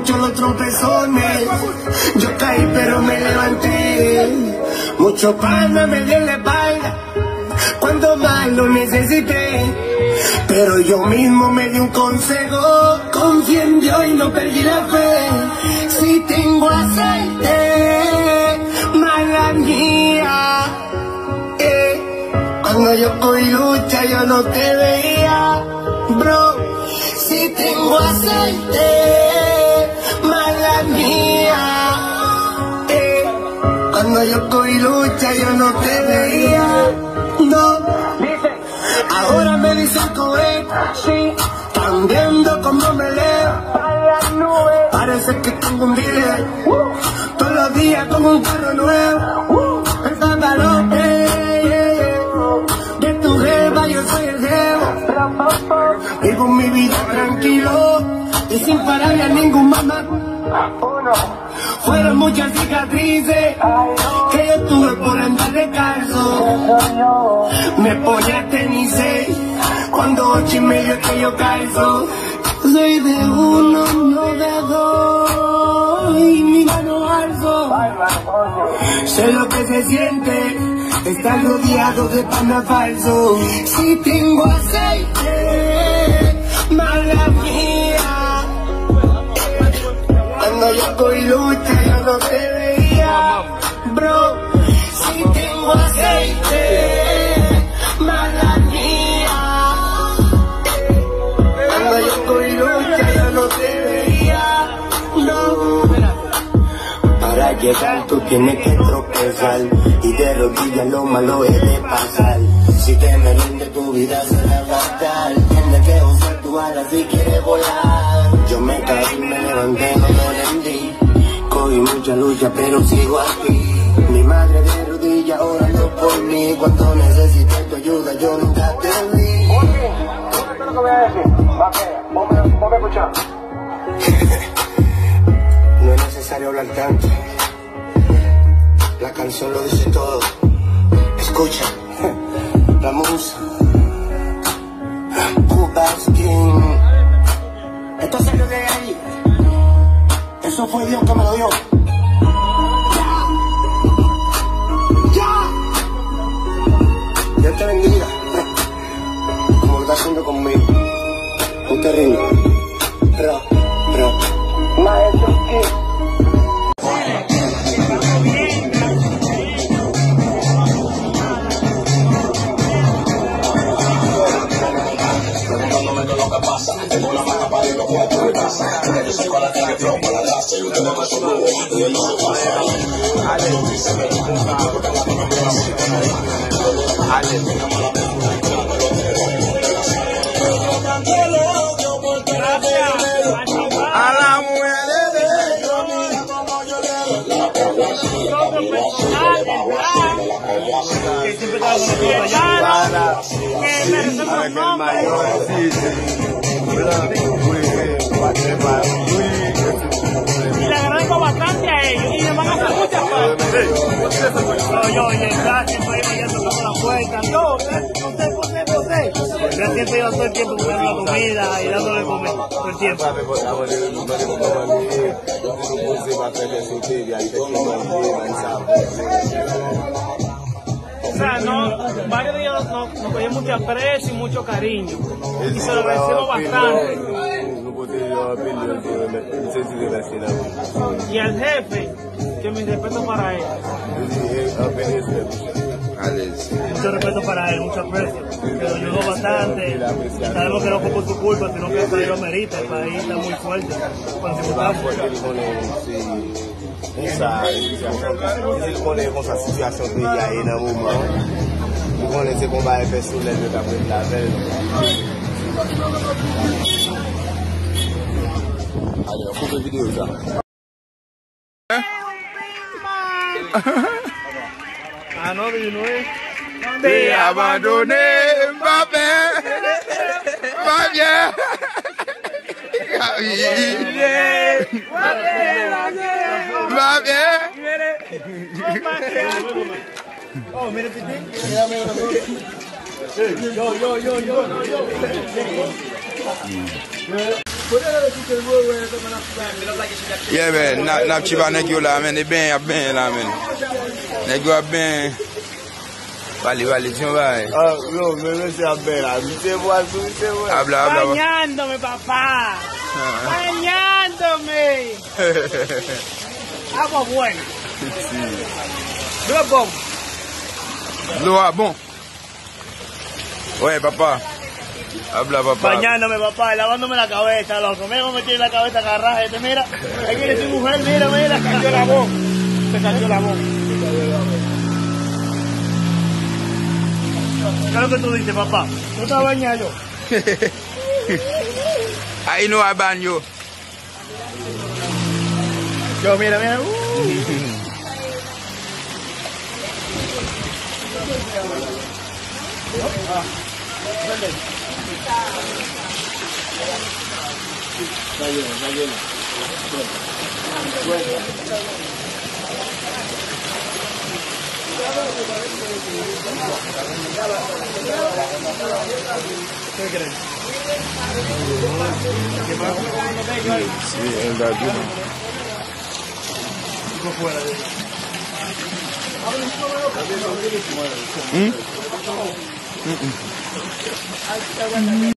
muchos los tropezones. Yo caí pero me levanté. Mucho pana me dio en la espalda cuando más lo necesité. Pero yo mismo me di un consejo. Confié en Dios y no perdí la fe. Si tengo aceite, mala mía. Cuando yo cogí lucha yo no te veía, bro. Si tengo aceite, mala mía. Cuando yo cogí lucha yo no te veía, no. Ahora me dicen cohete, sí. Están viendo cómo me leo. Parece que tengo un dealer. Todos los días con un carro nuevo. El pantalón, de tu jeva yo soy el jevo. Vivo mi vida tranquilo y sin pararle a ningún mamá. Fueron muchas cicatrices que yo tuve por andar descalzo. Me pone a tenis cuando 8:30 que yo calzo. Soy de uno, no de dos, y mi mano alzo. Sé lo que se siente estar rodeado de pana falso. Si tengo aceite, mala mía. Cuando yo cogí lucha yo no te veía, bro. Si tengo aceite, mala mía. Cuando yo cogí lucha yo no te veía, no. Para llegar tú tienes que tropezar y de rodillas lo malo es de pasar. Si te me rinde tu vida será fatal. Tienes que usar tu ala si quieres volar. Yo me caí, me levanté, no me rendí. Cogí mucha lucha pero sigo aquí. Mi madre de rodillas orando por mí. Cuando necesité tu ayuda yo nunca te vi. Oye, esto es lo que voy a decir. Ponme a escuchar. No es necesario hablar tanto. La canción lo dice todo. Escucha, la musa. Cuba's King. Esto salió de ahí. Eso fue Dios que me lo dio. ¡Ya! Dios te bendiga. Como lo está haciendo conmigo. Un terrible. Bro. Maestro King. Tengo la mano para ir a tu casa. Yo soy con la cara de flow, con la raza y usted no me solo. Y él no se pasa. A la mujer de Dios, mira como yo le y le agradezco bastante a ellos y le van a hacer muchas cosas. Yo, y el gas siempre iba yendo por la puerta, todo, yo siempre iba todo el tiempo buscando la comida y dándole comer todo el tiempo. O sea, varios de ellos nos cogían mucho aprecio y mucho cariño y se lo agradecemos bastante. Y al jefe, que mi respeto para él. Mucho respeto para él, mucho aprecio. Que nos ayudó bastante. Y sabemos que no fue por su culpa, sino que el país lo merita. El país está muy fuerte. Il connaît sa situation pays à un moment. Il connaît ses combats et sur les deux d'après la veille. Allez, on coupe la vidéo ça. Ah non, mais nous, T'es abandonné, Mbappé. Va bien. Va bien. Oh, mira, yo. Yeah, man, nap chiba nèg yo la, men, e ben, a ben la, men. Nèg yo a ben. Vale, tiens, vai. Ah, no, me se a ben la. Vite voy. Habla. Bañándome, papá. Bañándome. Agua buena. Lo bon. Oye, papá. Habla, papá. Bañándome, papá, lavándome la cabeza, loco. Mira cómo me tiene la cabeza agarrada. Mira, ahí viene tu mujer, mira, se cayó la voz. Se cayó la voz. ¿Qué es lo que tú dices, papá? ¿Tú estás bañado? Ahí no hay baño. Yo, mira. ¿Qué crees? ¿Qué pasa? Sí, es verdad. Fuera de